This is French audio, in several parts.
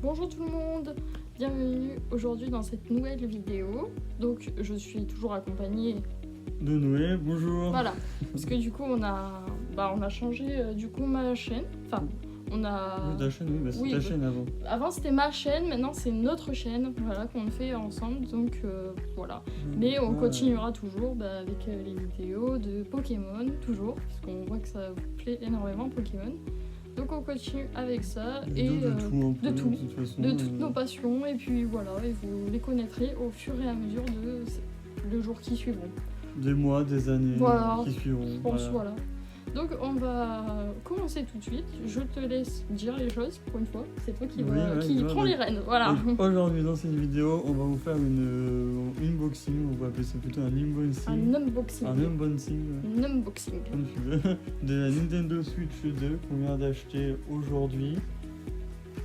Bonjour tout le monde, bienvenue aujourd'hui dans cette nouvelle vidéo. Donc je suis toujours accompagnée de Noé, bonjour. Voilà, parce que du coup on a changé du coup ma chaîne. Enfin, on a... Oui, ta chaîne, oui, c'est ta chaîne avant. Avant c'était ma chaîne, maintenant c'est notre chaîne, voilà, qu'on fait ensemble, donc voilà. Mais on continuera toujours avec les vidéos de Pokémon, toujours, parce qu'on voit que ça vous plaît énormément Pokémon. Donc on continue avec ça, et de toutes nos passions, et puis voilà, et vous les connaîtrez au fur et à mesure de jours qui suivront. Des mois, des années qui suivront. Je pense, voilà. Donc on va commencer tout de suite. Je te laisse dire les choses pour une fois. C'est toi qui prends les rênes. Voilà. Aujourd'hui dans cette vidéo, on va vous faire une unboxing. On va appeler ça plutôt un unboxing. Un unboxing. Un unboxing. Un unboxing. Comme tu veux. De la Nintendo Switch 2 qu'on vient d'acheter aujourd'hui.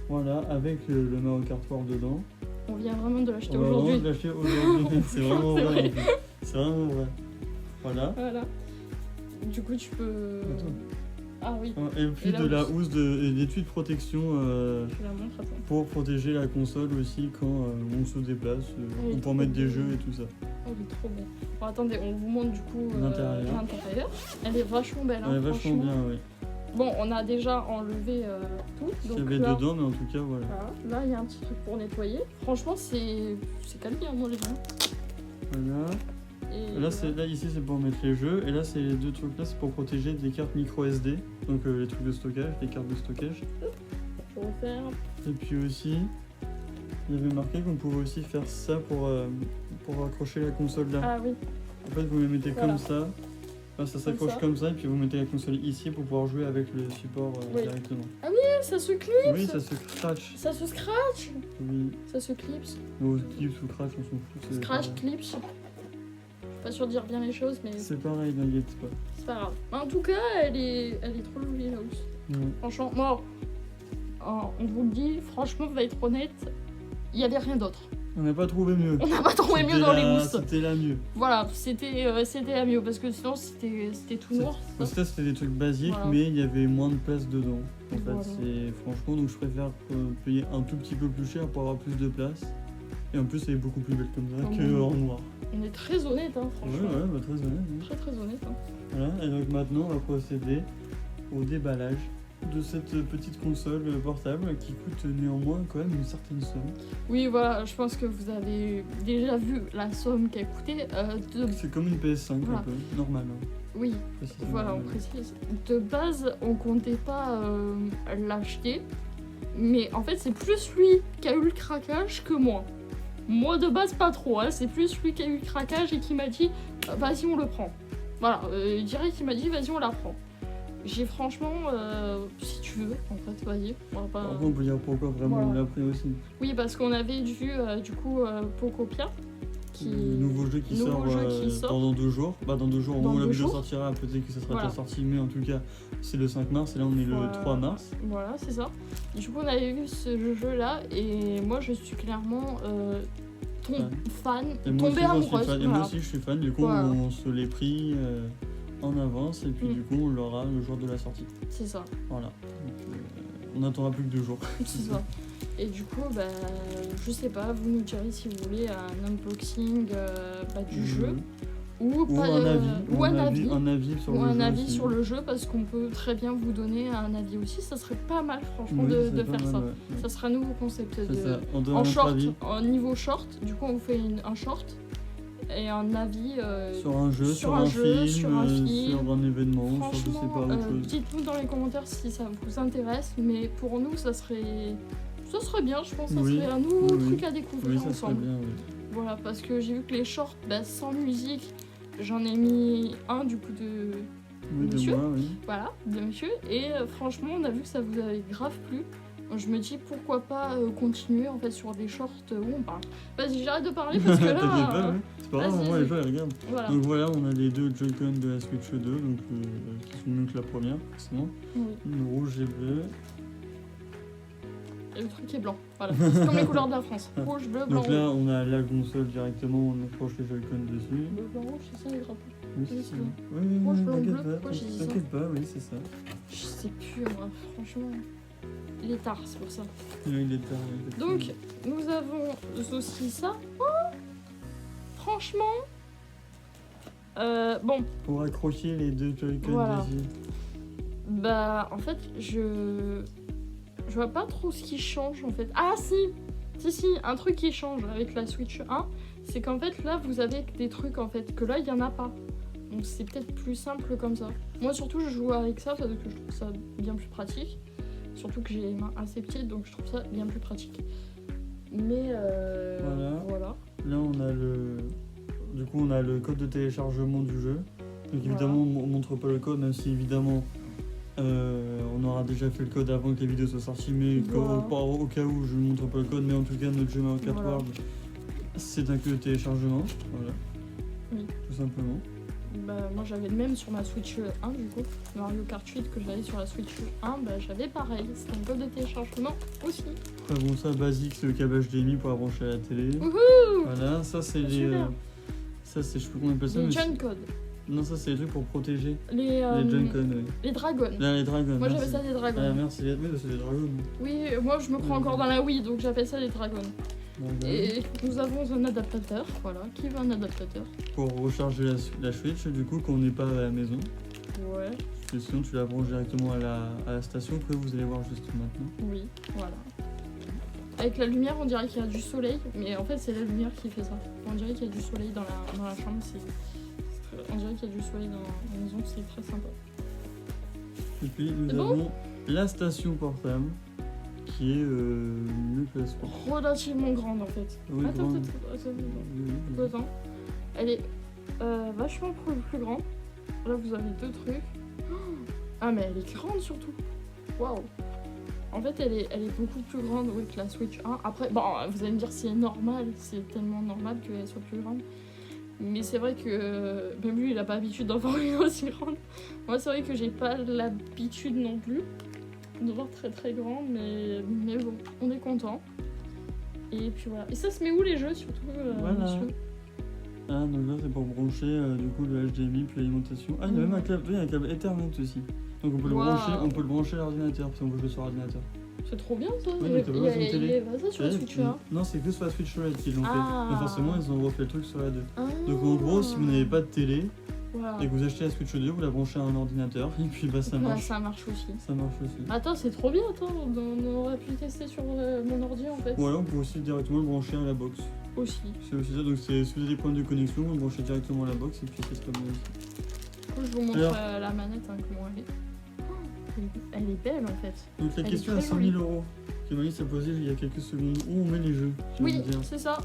Voilà, avec le Mario Kart World dedans. On vient vraiment de l'acheter aujourd'hui. On vient de l'acheter aujourd'hui. C'est vraiment vrai. C'est vraiment vrai. Voilà. Du coup, tu peux... Attends. Ah oui. Et puis de la housse et l'étui de protection pour protéger la console aussi quand on se déplace, on peut mettre des jeux et tout ça. Elle est trop belle. Bon, attendez, on vous montre du coup l'intérieur. Elle est vachement belle. Elle est vachement bien, oui. Bon, on a déjà enlevé tout. Ce qu'il y avait dedans, mais en tout cas, voilà. Là, il y a un petit truc pour nettoyer. Franchement, c'est quali, hein, moi, les gens. Voilà. Et là, ici, c'est pour mettre les jeux. Et là, c'est les deux trucs là, c'est pour protéger des cartes micro SD. Donc les trucs de stockage, les cartes de stockage. Je vais refaire. Et puis aussi, il y avait marqué qu'on pouvait aussi faire ça pour accrocher la console là. Ah oui. En fait, vous les mettez comme ça. Enfin, ça s'accroche comme ça. Et puis vous mettez la console ici pour pouvoir jouer avec le support directement. Ah oui, ça se clipse. Oui, ça se scratch. Ça se scratch. Oui. Ça se clipse. Bon, clips ou crash, on s'en fout. Scratch, clipse. Pas sûr de dire bien les choses, mais... C'est pareil, n'inquiète pas. C'est pas grave. En tout cas, elle est trop jolie, la housse. Franchement, moi, on vous le dit, franchement, on va être honnête, il n'y avait rien d'autre. On n'a pas trouvé mieux. On n'a pas trouvé mieux dans les housses. C'était la mieux. Voilà, c'était la mieux, parce que sinon, c'était tout noir. Parce que c'était des trucs basiques, mais il y avait moins de place dedans. En fait, c'est franchement, donc je préfère payer un tout petit peu plus cher pour avoir plus de place. Et en plus, elle est beaucoup plus belle comme ça qu'en noir. On est très honnête, hein, franchement. Ouais, très honnête. Très honnête. Hein. Voilà, et donc maintenant, on va procéder au déballage de cette petite console portable qui coûte néanmoins quand même une certaine somme. Oui, voilà, je pense que vous avez déjà vu la somme qu'elle coûtait. C'est comme une PS5 un peu, normal. Hein. Oui, voilà, on précise. De base, on comptait pas l'acheter, mais en fait, c'est plus lui qui a eu le craquage que moi. Moi de base pas trop, hein. C'est plus lui qui a eu le craquage et qui m'a dit vas-y on le prend. Voilà, direct il m'a dit vas-y on la prend. J'ai franchement, si tu veux, en fait, vas-y. On peut dire pourquoi vraiment on l'a pris aussi. Oui, parce qu'on avait vu du coup Pokopia. Le nouveau jeu qui sort dans 2 jours. Dans 2 jours, au moment où la vidéo sortira, peut-être que ça sera déjà sorti, mais en tout cas, c'est le 5 mars et là on est le 3 mars. Voilà, c'est ça. Du coup, on avait vu ce jeu-là et moi je suis clairement fan, tombée amoureuse. Et moi aussi je suis fan, du coup on se l'est pris en avance et puis du coup on l'aura le jour de la sortie. C'est ça. Voilà. Donc, on n'attendra plus que 2 jours. C'est ça. Et du coup, je sais pas, vous nous direz si vous voulez un unboxing du jeu ou un avis sur le jeu parce qu'on peut très bien vous donner un avis aussi. Ça serait pas mal franchement de faire ça. Ça serait un nouveau concept en short, en niveau short. Du coup, on vous fait un short et un avis sur un jeu, sur un film, sur un événement, sur je sais pas autre chose. Dites-nous dans les commentaires si ça vous intéresse, mais pour nous, ça serait bien, je pense, ça serait un nouveau truc à découvrir ensemble. Bien, Voilà, parce que j'ai vu que les shorts, sans musique, j'en ai mis un du coup de monsieur. De moi, voilà, de monsieur. Et franchement, on a vu que ça vous avait grave plu. Donc, je me dis pourquoi pas continuer en fait sur des shorts où on parle. Vas-y, j'arrête de parler parce que là. T'inquiète pas, c'est pas grave, moi les gens ils regardent. Voilà. Donc voilà, on a les 2 Joy-Con de la Switch 2, donc qui sont mieux que la première, forcément. Le rouge et bleu. Et le truc est blanc, voilà, c'est comme les couleurs de la France. Rouge, bleu, blanc. Donc là, on a la console directement, on accroche les Joy-Con dessus. Le blanc, rouge, c'est ça les drapeaux. Oui, c'est ça. Rouge, blanc, bleu, pourquoi j'ai dit ça ? T'inquiète pas, oui, c'est ça. Je sais plus, moi, franchement. il est tard, c'est pour ça. Oui, il est tard. Donc, nous avons aussi ça. Oh, franchement, bon. Pour accrocher les deux Joy-Con dessus. Bah, en fait, je vois pas trop ce qui change, en fait. Ah, si, un truc qui change avec la Switch 1, c'est qu'en fait, là, vous avez des trucs, en fait, que là, il y en a pas. Donc, c'est peut-être plus simple comme ça. Moi, surtout, je joue avec ça parce que je trouve ça bien plus pratique. Surtout que j'ai les mains assez petites, donc je trouve ça bien plus pratique. Mais, voilà. Là, on a le code de téléchargement du jeu. Donc, évidemment, on montre pas le code, même si, évidemment... on aura déjà fait le code avant que les vidéos soient sorties, mais au cas où je ne montre pas le code, mais en tout cas notre jeu Mario Kart World, c'est inclus le téléchargement, voilà, tout simplement. Bah, moi j'avais le même sur ma Switch 1 du coup, Mario Kart 8 que j'avais sur la Switch 1, bah j'avais pareil, c'était un code de téléchargement aussi. Après bon ça basique, c'est le câble HDMI pour la brancher à la télé. Wouhou, voilà, ça c'est les... ça c'est, je sais plus comment on appelle ça, les Gen Code. Non, ça c'est les trucs pour protéger les Joy-Con, oui. Les dragons. Là, les dragons. Moi j'appelle ça des dragons. Ah merci, oui, c'est des dragons. Oui, moi je me crois encore dans la Wii, donc j'appelle ça des dragons. Et nous avons un adaptateur, voilà. Qui veut un adaptateur? Pour recharger la Switch, du coup, quand on n'est pas à la maison. Ouais. Parce que sinon, tu la branches directement à la station, que vous allez voir juste maintenant. Oui, voilà. Avec la lumière, on dirait qu'il y a du soleil, mais en fait, c'est la lumière qui fait ça. On dirait qu'il y a du soleil dans la chambre, on dirait qu'il y a du soleil dans la maison, c'est très sympa. Et puis, nous avons la station portable. Qui est mieux que la Switch. Relativement grande en fait. Oui, Attends. Elle est vachement plus grande. Là vous avez deux trucs. Ah mais elle est grande surtout. Waouh. En fait elle est beaucoup plus grande que la Switch 1. Après bon vous allez me dire c'est normal, c'est tellement normal qu'elle soit plus grande. Mais c'est vrai que même lui il a pas l'habitude d'en voir une aussi grande. Moi c'est vrai que j'ai pas l'habitude non plus de voir très très grand, mais bon, on est content. Et puis voilà. Et ça se met où les jeux surtout voilà. Monsieur ah donc là c'est pour brancher du coup le HDMI puis l'alimentation. Ah il y a même un câble Ethernet aussi. Donc on peut le brancher à l'ordinateur si on veut jouer sur l'ordinateur. C'est trop bien ça. Ouais, il y a ça sur la Switch 1. Non c'est que sur la Switch OLED qu'ils l'ont fait. Donc forcément ils ont refait le truc sur la 2. Donc en gros si vous n'avez pas de télé, voilà. Et que vous achetez la Switch 2, vous la branchez à un ordinateur et puis bah ça marche. Ça marche aussi. Ça marche aussi. Attends, c'est trop bien, on aurait pu tester sur mon ordi en fait. Voilà, on peut aussi directement le brancher à la box. Aussi. C'est aussi ça, donc si vous avez des points de connexion, vous le branchez directement à la box et puis ça serait bien aussi. Du coup, je vous montre la manette, comment elle est. Elle est belle en fait. Donc la question à 100 000 €, que Malice s'est posée il y a quelques secondes, où on met les jeux? Oui, c'est ça.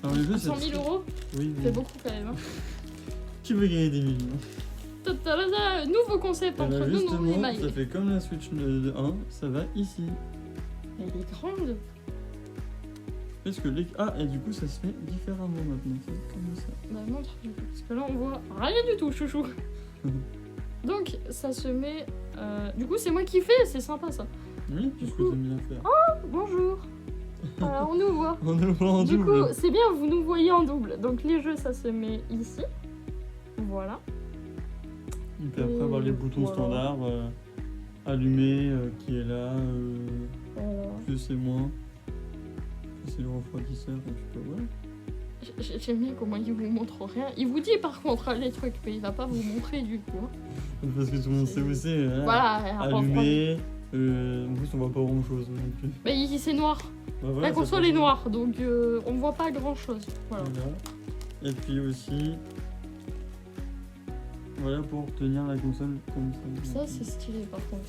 Alors les jeux, 100 000 €, oui. C'est beaucoup quand même. Qui veut gagner des millions? Nouveau concept entre nous et Maï. Ça fait comme la Switch de 1, ça va ici. Elle est grande. Parce que et du coup ça se fait différemment maintenant, c'est comme ça. Bah montre du coup, parce que là on voit rien du tout, chouchou. Donc ça se met... Du coup c'est moi qui fais, c'est sympa ça. Oui, du coup t'aimes bien faire. Oh, bonjour. On nous voit. On nous voit en double. Du coup c'est bien, vous nous voyez en double. Donc les jeux ça se met ici. Voilà. Et puis après avoir les boutons standards, allumer, qui est là, plus et moins. C'est le refroidisseur, et puis voilà. J'aime bien comment il vous montre rien. Il vous dit par contre les trucs, mais il va pas vous montrer du coup. Parce que tout le monde sait où c'est. Voilà, allumer, en plus on voit pas grand chose non plus. Mais c'est noir. Bah voilà, la console est noire, donc on voit pas grand chose. Voilà. Et puis aussi... Voilà pour tenir la console comme ça. Ça c'est stylé par contre.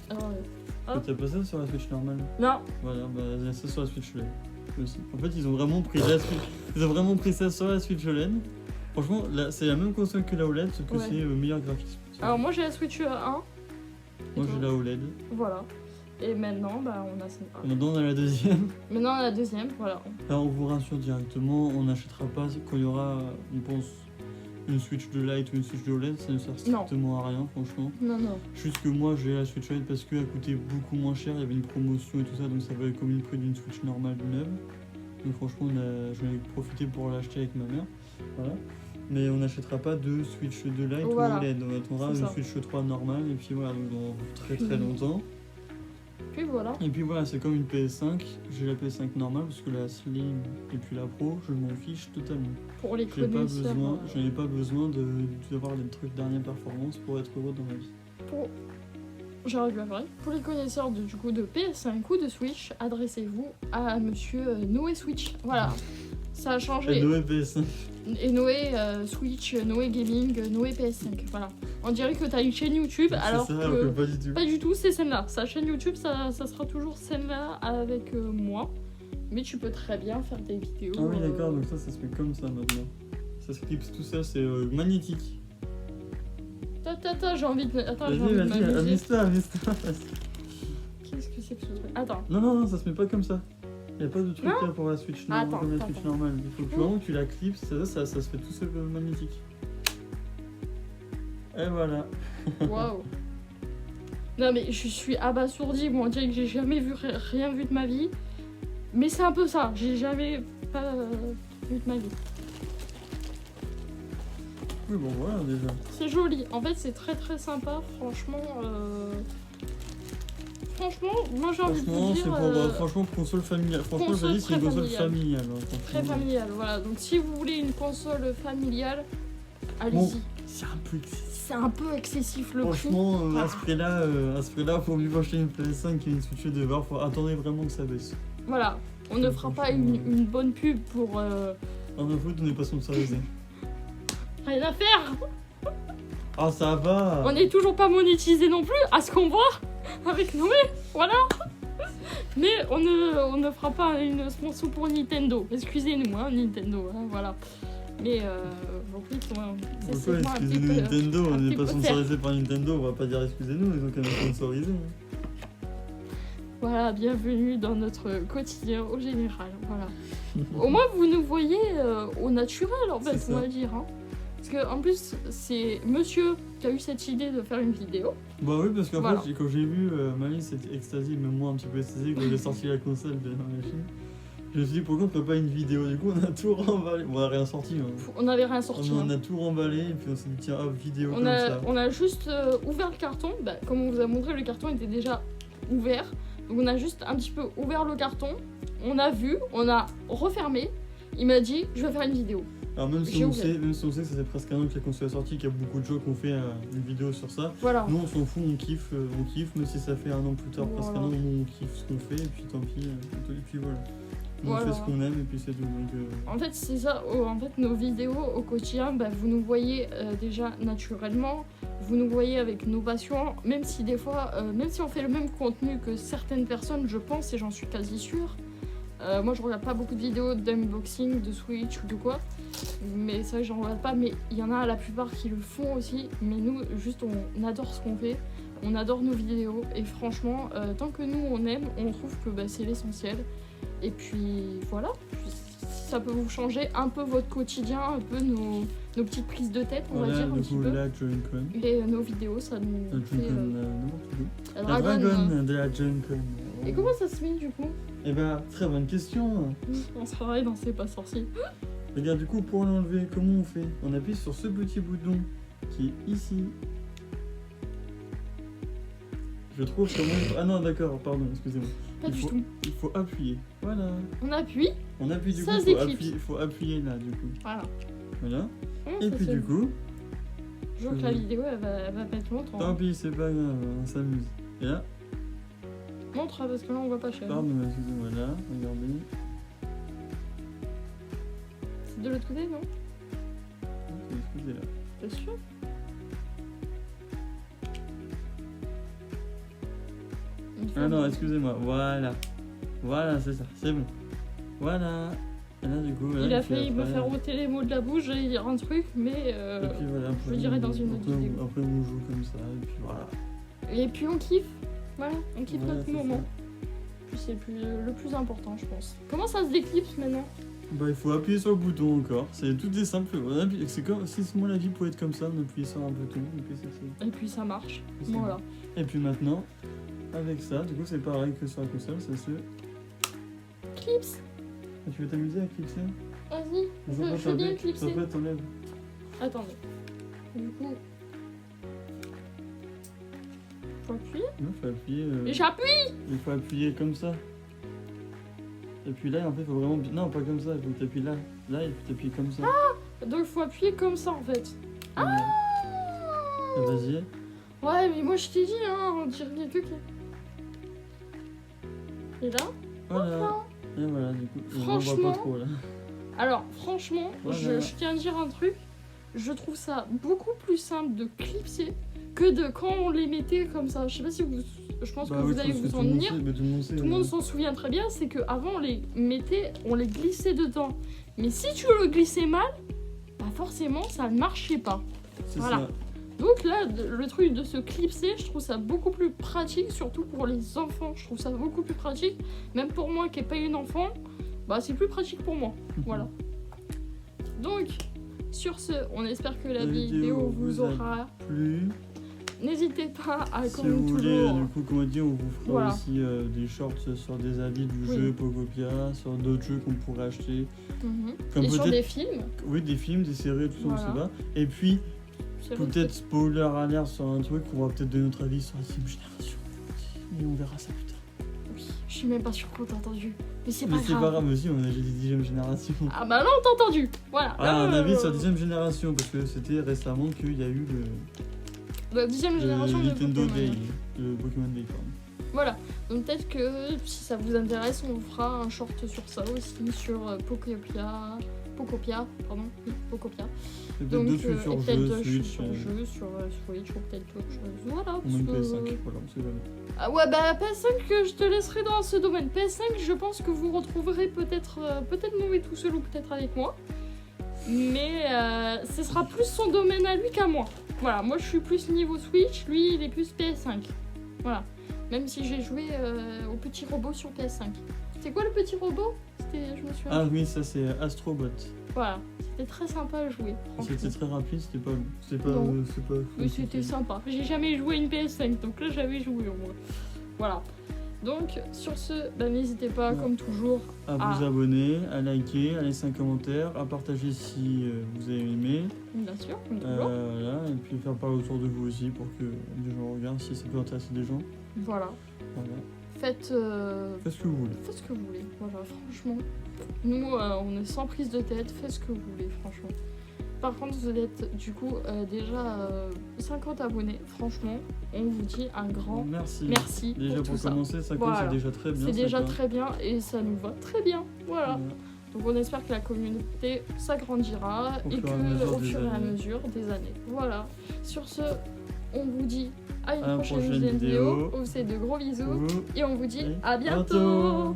T'as pas ça sur la Switch normale? Non. Voilà, bah il y a ça sur la Switch OLED aussi. En fait ils ont vraiment pris ça sur la Switch OLED. Franchement là c'est la même console que la OLED sauf que c'est meilleur graphisme. Alors moi j'ai la Switch 1. Moi j'ai la OLED. Voilà. Et maintenant on a celle-là. Maintenant on a la deuxième. Maintenant on a la deuxième, voilà. Alors on vous rassure directement, on n'achètera pas quand il y aura, on pense, une Switch de Lite ou une Switch de OLED, ça ne sert strictement à rien franchement. Non. Juste que moi j'ai la Switch OLED parce qu'elle coûtait beaucoup moins cher, il y avait une promotion et tout ça, donc ça valait comme une prix d'une Switch normale neuve. Donc franchement j'en ai profité pour l'acheter avec ma mère. Voilà. Mais on n'achètera pas de Switch de Lite ou OLED, on attendra une Switch 3 normale et puis voilà, donc dans très longtemps. puis voilà. Et puis voilà, c'est comme une PS5. J'ai la PS5 normale parce que la Slim et puis la Pro, je m'en fiche totalement. Pour les connaisseurs. Je n'ai pas besoin d'avoir des trucs dernière performance pour être heureux dans ma vie. J'aurais dû avoir. Pour les connaisseurs du coup de PS5 ou de Switch, adressez-vous à monsieur Noé Switch. Voilà. Ça a changé. Et Noé PS5. Et Noé Switch, Noé Gaming, Noé PS5. Voilà. On dirait que t'as une chaîne YouTube alors que pas du tout. Pas du tout, c'est celle-là. Sa chaîne YouTube, ça sera toujours celle-là avec moi. Mais tu peux très bien faire des vidéos. Ah oui, d'accord, donc ça se fait comme ça maintenant. Ça se clipse tout ça, c'est magnétique. Attends, j'ai envie de. Attends, vas-y, amuse-toi. Qu'est-ce que c'est que ce truc? Attends. Non, ça se met pas comme ça. Y a pas de truc là pour la Switch comme la Switch normale. Il faut que vraiment tu la clipses, ça se fait tout seul magnétique. Et voilà. Waouh. Non mais je suis abasourdie, moi on dirait que j'ai jamais rien vu de ma vie. Mais c'est un peu ça, j'ai jamais pas vu de ma vie. Oui bon voilà déjà. C'est joli, en fait c'est très très sympa, franchement. Franchement, moi j'ai envie de vous dire... franchement, console familiale. Franchement, j'ai dit c'est une console familiale. Très familiale, voilà. Donc si vous voulez une console familiale, allez-y. Bon, c'est un peu excessif. C'est un peu excessif le prix. Franchement, à ce prix-là, faut mieux acheter une PS5 et une Switch de voir. Attendez vraiment que ça baisse. Voilà, on ne fera pas une bonne pub pour... En info, on n'est pas sponsorisé. Rien à faire. Ah, ça va. On n'est toujours pas monétisé non plus, à ce qu'on voit. Avec Noé, voilà. Mais on ne fera pas une sponsor pour Nintendo. Excusez-nous, hein, Nintendo, hein, voilà. Mais vos prix sont... Pourquoi excusez-nous Nintendo? On n'est pas sponsorisé par Nintendo, on va pas dire excusez-nous, ils ont quand même sponsorisé. Voilà, bienvenue dans notre quotidien au général, voilà. Au moins vous nous voyez au naturel en fait, on va dire. Hein. Parce qu'en plus, c'est monsieur qui a eu cette idée de faire une vidéo. Bah oui, parce qu'en fait, quand j'ai vu Malice était extasiée, même moi un petit peu extasiée, quand j'ai sorti la console de la machine, je me suis dit pourquoi on fait pas une vidéo. Du coup, on a tout remballé. Bon, on a rien sorti. Hein. On n'avait rien sorti. On a tout remballé et puis on s'est dit tiens, hop, vidéo comme ça. On a juste ouvert le carton. Bah, comme on vous a montré, le carton était déjà ouvert. Donc on a juste un petit peu ouvert le carton. On a vu, on a refermé. Il m'a dit je vais faire une vidéo. Alors même si on sait que ça fait presque un an que la console est sortie, qu'il y a beaucoup de gens qui ont fait une vidéo sur ça, voilà. Nous on s'en fout, on kiffe, même si ça fait un an plus tard, presque un an, nous on kiffe ce qu'on fait, et puis tant pis, et puis voilà. Nous on fait ce qu'on aime, et puis c'est tout. Donc, En fait c'est ça, en fait nos vidéos au quotidien, bah, vous nous voyez déjà naturellement, vous nous voyez avec nos passions, même si des fois, même si on fait le même contenu que certaines personnes, je pense, et j'en suis quasi sûre. Moi je regarde pas beaucoup de vidéos d'unboxing, de Switch ou de quoi, mais ça j'en regarde pas, mais il y en a la plupart qui le font aussi, mais nous juste on adore ce qu'on fait, on adore nos vidéos et franchement tant que nous on aime, on trouve que bah, c'est l'essentiel et puis voilà, ça peut vous changer un peu votre quotidien, un peu nos petites prises de tête on va dire un petit peu, et nos vidéos ça nous fait la dragonne de la Joy-Con. Et comment ça se met du coup? Eh ben, très bonne question. On se ferait dans C'est pas sorcier. Regarde, du coup, pour l'enlever, comment on fait? On appuie sur ce petit bouton qui est ici. Je trouve comment... Ah non, d'accord, pardon, excusez-moi. Pas du tout. Il faut appuyer. Voilà. On appuie. On appuie du ça coup, il faut appuyer là, du coup. Voilà. Voilà. Et puis du coup... Je vois que la vidéo, elle va pas être longtemps. Tant pis, c'est pas grave, on s'amuse. Et là... Montre, parce que là on voit pas cher. Pardon, excusez-moi, là, regardez. C'est de l'autre côté, non? Excusez là. T'es sûr? Ah non, excusez-moi, voilà. Voilà, c'est ça, c'est bon. Voilà. Et là, du coup, il a failli me faire ôter les mots de la bouche, j'allais dire un truc, mais et puis voilà, je le dirai dans une autre vidéo. Après, on joue comme ça, et puis voilà. Et puis on kiffe. Voilà, on kiffe notre moment. Puis c'est le plus important, je pense. Comment ça se déclipse maintenant? Bah, il faut appuyer sur le bouton encore. C'est tout est simple. C'est comme si moi la vie pouvait être comme ça, on appuie sur un bouton, et puis ça marche. Voilà. Et puis maintenant, avec ça, du coup, c'est pareil que sur la console, ça se clipse. Ah, tu veux t'amuser à clipser? Vas-y, je veux bien clipser. Ça t'enlève. Attendez. Du coup. Faut appuyer. Non, faut appuyer. Et j'appuie. Il faut appuyer comme ça. Et puis là, en fait, il faut vraiment. Non, pas comme ça, il faut que tu appuies là. Là, il faut t'appuyer comme ça. Donc il faut appuyer comme ça en fait. Ah Vas-y. Ouais, mais moi je t'ai dit, hein, on dirait bien que. Et là Voilà. Et voilà, du coup, on voit franchement, pas trop là. alors franchement, Voilà. je tiens à dire un truc. Je trouve ça beaucoup plus simple de clipser que de quand on les mettait comme ça. Je sais pas si vous. Je pense que vous allez vous en tenir. Tout le monde s'en souvient très bien, c'est qu'avant on les mettait, on les glissait dedans. Mais si tu le glissais mal, bah forcément ça ne marchait pas. C'est Voilà. ça. Donc là, le truc de se clipser, je trouve ça beaucoup plus pratique, surtout pour les enfants. Je trouve ça beaucoup plus pratique. Même pour moi qui n'ai pas une enfant, bah c'est plus pratique pour moi. Voilà. Donc, sur ce, on espère que la vidéo vous aura plu. N'hésitez pas à, Si comme vous voulez, toujours... du coup, comme on dit, on vous fera Voilà. aussi des shorts sur des avis du jeu Pokopia, sur d'autres jeux qu'on pourrait acheter. Comme Et sur peut-être- des films. Oui, des films, des séries, tout ça, Voilà. on sait pas. Et puis, C'est vrai peut-être spoiler alert sur un truc, on va peut-être donner notre avis sur la 6ème génération. Mais on verra ça plus tard. que- Oui, je suis même pas sûre qu'on t'a entendu. Mais c'est Mais pas c'est pas grave. grave aussi, on a déjà dit 10ème génération. Ah bah là, on t'a entendu. Voilà. Ah, un Là, avis sur la 10ème génération, parce que c'était récemment qu'il y a eu La 10ème génération le de Nintendo Pokémon. Day, le Pokémon Day, pardon. Voilà, donc peut-être que si ça vous intéresse, on vous fera un short sur ça aussi, sur Pokopia, pardon, oui, Pokopia. Et peut-être Donc, d'autres trucs et sur peut-être jeu, d'autres Switch, sur jeu, sur Switch ou peut-être autre chose. Voilà, ou même parce que- PS5, voilà, on sait jamais. Ah ouais, bah PS5, je te laisserai dans ce domaine. PS5, je pense que vous retrouverez peut-être Noé tout seul ou peut-être avec moi. Mais ce sera plus son domaine à lui qu'à moi. Voilà, moi je suis plus niveau Switch, lui il est plus PS5. Voilà. Même si j'ai joué au petit robot sur PS5. C'est quoi le petit robot? Je me souviens. Ah oui, ça c'est Astrobot. Voilà, c'était très sympa à jouer. C'était franchement. très rapide, c'était pas. C'est pas. Non. C'est pas. Mais c'était sympa. J'ai jamais joué à une PS5, donc là j'avais joué au moins. Voilà. Donc sur ce, bah, n'hésitez pas, Ouais. comme toujours, À vous abonner, à liker, à laisser un commentaire, à partager si vous avez aimé. bien sûr, comme toujours. Voilà, et puis faire parler autour de vous aussi pour que des gens regardent si ça peut intéresser des gens. Voilà. Voilà. Faites, Faites ce que vous voulez. faites ce que vous voulez. Voilà, franchement. Nous, on est sans prise de tête. Faites ce que vous voulez, franchement. Par contre, vous êtes du coup déjà 50 abonnés. Franchement, on vous dit un grand merci Déjà pour pour tout ça. commencer, 50 Voilà. c'est déjà très bien. C'est déjà 50. très bien et ça nous va très bien. Voilà. Voilà. Donc on espère que la communauté s'agrandira Au et fur et à mesure qu'au des fur et à années. mesure des années. Voilà. Sur ce, on vous dit à une À la prochaine prochaine vidéo. vidéo. On vous fait de gros bisous Vous- et on vous dit Et à bientôt. bientôt.